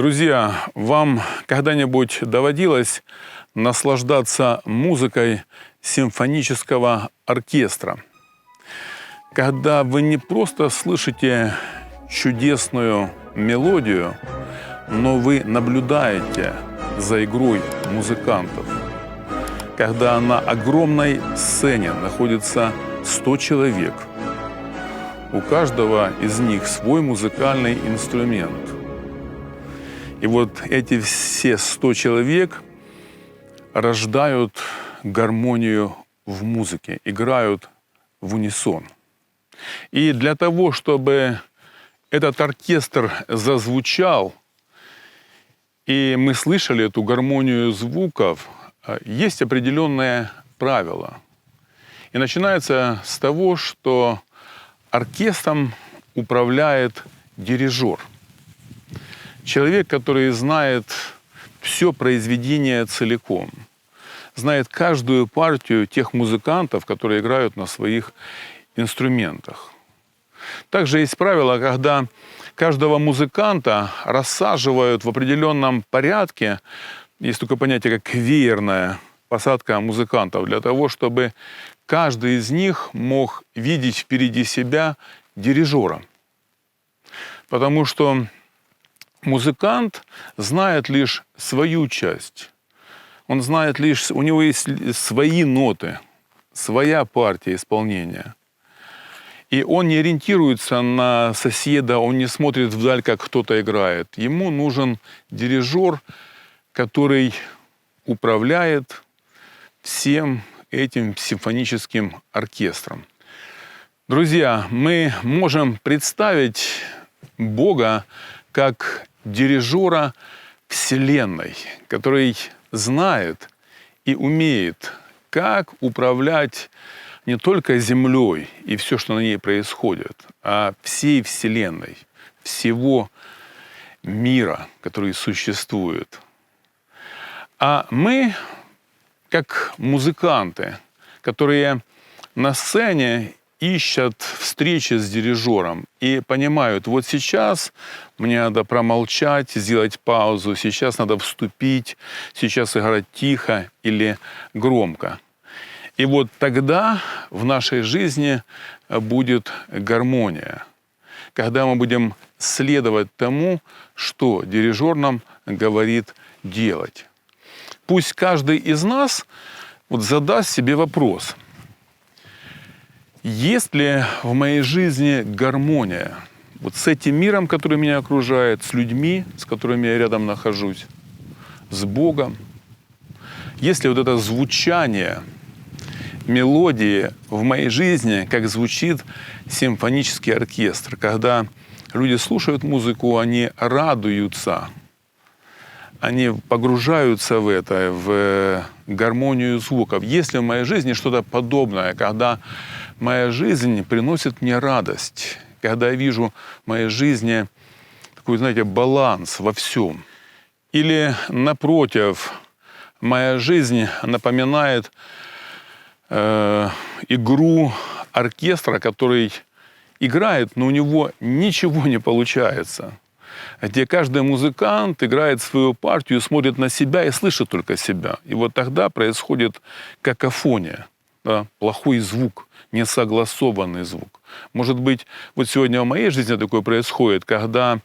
Друзья, вам когда-нибудь доводилось наслаждаться музыкой симфонического оркестра? Когда вы не просто слышите чудесную мелодию, но вы наблюдаете за игрой музыкантов. Когда на огромной сцене находится 100 человек, у каждого из них свой музыкальный инструмент. И вот эти все 100 человек рождают гармонию в музыке, играют в унисон. И для того, чтобы этот оркестр зазвучал, и мы слышали эту гармонию звуков, есть определенные правила. И начинается с того, что оркестром управляет дирижер. Человек, который знает все произведение целиком, знает каждую партию тех музыкантов, которые играют на своих инструментах. Также есть правило, когда каждого музыканта рассаживают в определенном порядке, есть такое понятие, как веерная посадка музыкантов, для того, чтобы каждый из них мог видеть впереди себя дирижера. Потому что музыкант знает лишь свою часть. Он знает лишь, у него есть свои ноты, своя партия исполнения. И он не ориентируется на соседа, он не смотрит вдаль, как кто-то играет. Ему нужен дирижер, который управляет всем этим симфоническим оркестром. Друзья, мы можем представить Бога как дирижера Вселенной, который знает и умеет, как управлять не только Землей и все, что на ней происходит, а всей Вселенной, всего мира, который существует. А мы, как музыканты, которые на сцене ищут встречи с дирижером и понимают, вот сейчас мне надо промолчать, сделать паузу, сейчас надо вступить, сейчас играть тихо или громко. И вот тогда в нашей жизни будет гармония, когда мы будем следовать тому, что дирижер нам говорит делать. Пусть каждый из нас задаст себе вопрос: есть ли в моей жизни гармония с этим миром, который меня окружает, с людьми, с которыми я рядом нахожусь, с Богом? Есть ли это звучание мелодии в моей жизни, как звучит симфонический оркестр, когда люди слушают музыку, они радуются, они погружаются в это, в гармонию звуков. Есть ли в моей жизни что-то подобное, когда моя жизнь приносит мне радость, когда я вижу в моей жизни такой, знаете, баланс во всем? Или, напротив, моя жизнь напоминает игру оркестра, который играет, но у него ничего не получается, где каждый музыкант играет свою партию, смотрит на себя и слышит только себя. И вот тогда происходит какофония, да, плохой звук, несогласованный звук. Может быть, вот сегодня в моей жизни такое происходит, когда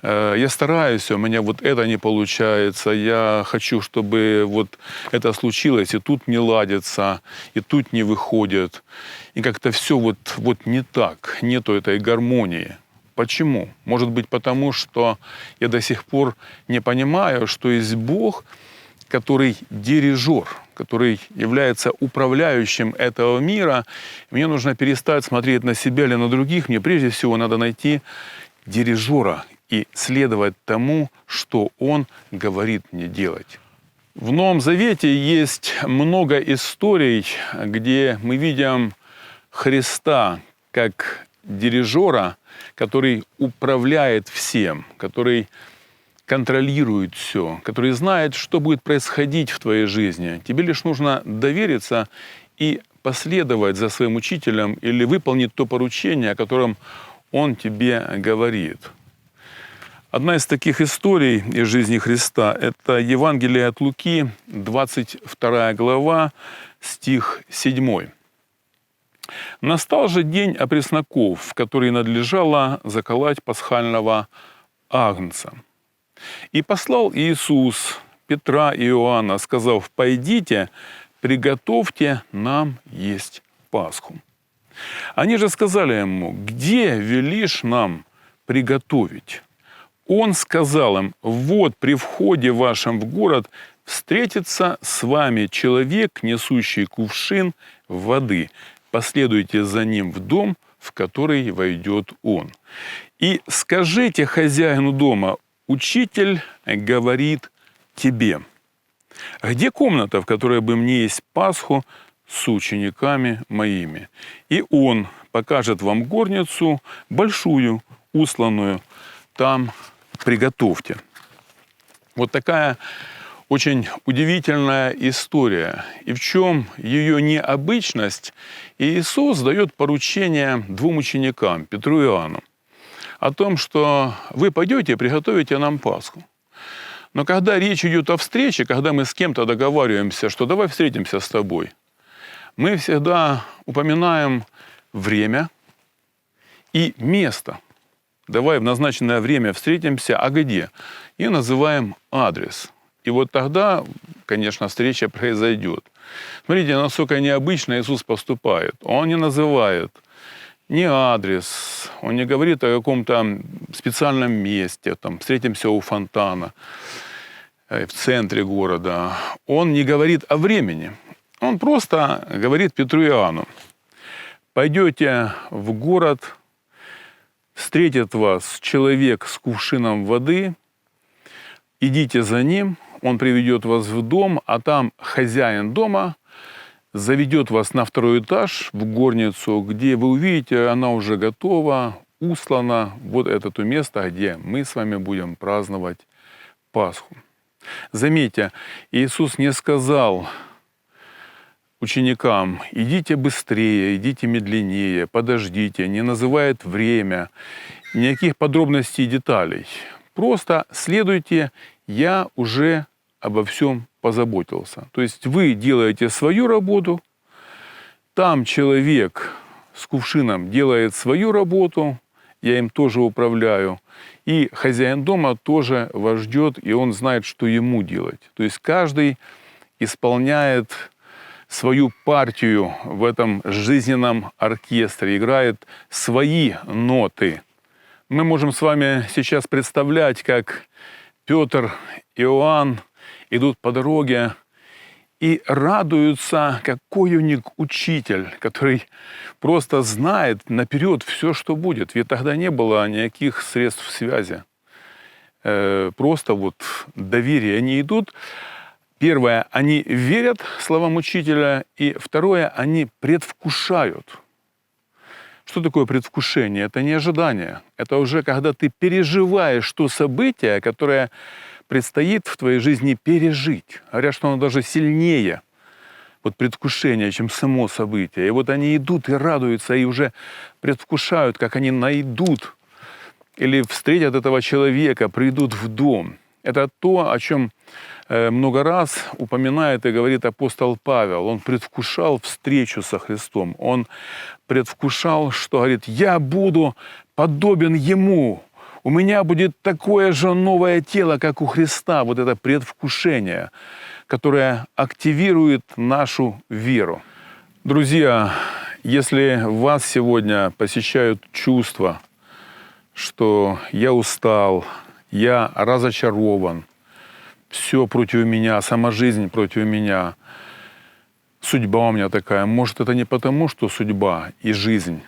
я стараюсь, у меня это не получается, я хочу, чтобы это случилось, и тут не ладится, и тут не выходит. И как-то все не так, нету этой гармонии. Почему? Может быть, потому что я до сих пор не понимаю, что есть Бог, который дирижер, который является управляющим этого мира. Мне нужно перестать смотреть на себя или на других. Мне прежде всего надо найти дирижера и следовать тому, что Он говорит мне делать. В Новом Завете есть много историй, где мы видим Христа как дирижера, который управляет всем, который контролирует все, который знает, что будет происходить в твоей жизни. Тебе лишь нужно довериться и последовать за своим учителем или выполнить то поручение, о котором он тебе говорит. Одна из таких историй из жизни Христа – это Евангелие от Луки, 22 глава, стих 7. «Настал же день опресноков, в который надлежало заколоть пасхального агнца. И послал Иисус Петра и Иоанна, сказав: пойдите, приготовьте нам есть Пасху. Они же сказали ему: где велишь нам приготовить? Он сказал им: вот при входе вашем в город встретится с вами человек, несущий кувшин воды. Последуйте за ним в дом, в который войдет он. И скажите хозяину дома: учитель говорит тебе: где комната, в которой бы мне есть Пасху с учениками моими? И он покажет вам горницу большую, устланную, там приготовьте». Вот такая очень удивительная история. И в чем ее необычность? Иисус дает поручение двум ученикам, Петру и Иоанну, о том, что вы пойдете и приготовите нам Пасху. Но когда речь идет о встрече, когда мы с кем-то договариваемся, что давай встретимся с тобой, мы всегда упоминаем время и место. Давай в назначенное время встретимся, а где? И называем адрес. И вот тогда, конечно, встреча произойдет. Смотрите, насколько необычно Иисус поступает. Он не называет ни адрес, он не говорит о каком-то специальном месте, там, встретимся у фонтана, в центре города. Он не говорит о времени. Он просто говорит Петру и Иоанну: пойдете в город, встретит вас человек с кувшином воды, идите за ним, он приведет вас в дом, а там хозяин дома заведет вас на второй этаж, в горницу, где вы увидите, она уже готова, устлана. Вот это то место, где мы с вами будем праздновать Пасху. Заметьте, Иисус не сказал ученикам: идите быстрее, идите медленнее, подождите, не называет время, никаких подробностей и деталей. Просто следуйте, я уже обо всем позаботился. То есть вы делаете свою работу, там человек с кувшином делает свою работу, я им тоже управляю, и хозяин дома тоже вас ждет, и он знает, что ему делать. То есть каждый исполняет свою партию в этом жизненном оркестре, играет свои ноты. Мы можем с вами сейчас представлять, как Петр и Иоанн идут по дороге и радуются, какой у них учитель, который просто знает наперед все, что будет. Ведь тогда не было никаких средств связи. Просто вот доверие. Они идут. Первое, они верят словам учителя, и второе, они предвкушают. Что такое предвкушение? Это не ожидание. Это уже когда ты переживаешь то событие, которое предстоит в твоей жизни пережить. Говорят, что оно даже сильнее вот предвкушение, чем само событие. И вот они идут и радуются, и уже предвкушают, как они найдут или встретят этого человека, придут в дом. Это то, о чем много раз упоминает и говорит апостол Павел. Он предвкушал встречу со Христом. Он предвкушал, что говорит: я буду подобен Ему. У меня будет такое же новое тело, как у Христа. Вот это предвкушение, которое активирует нашу веру. Друзья, если вас сегодня посещают чувства, что я устал, я разочарован, все против меня, сама жизнь против меня, судьба у меня такая. Может, это не потому, что судьба и жизнь.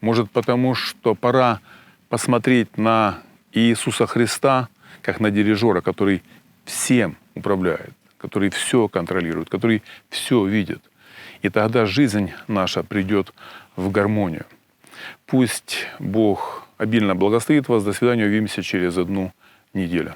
Может, потому, что пора посмотреть на Иисуса Христа, как на дирижера, который всем управляет, который все контролирует, который все видит. И тогда жизнь наша придет в гармонию. Пусть Бог обильно благословит вас. До свидания. Увидимся через 1 неделю.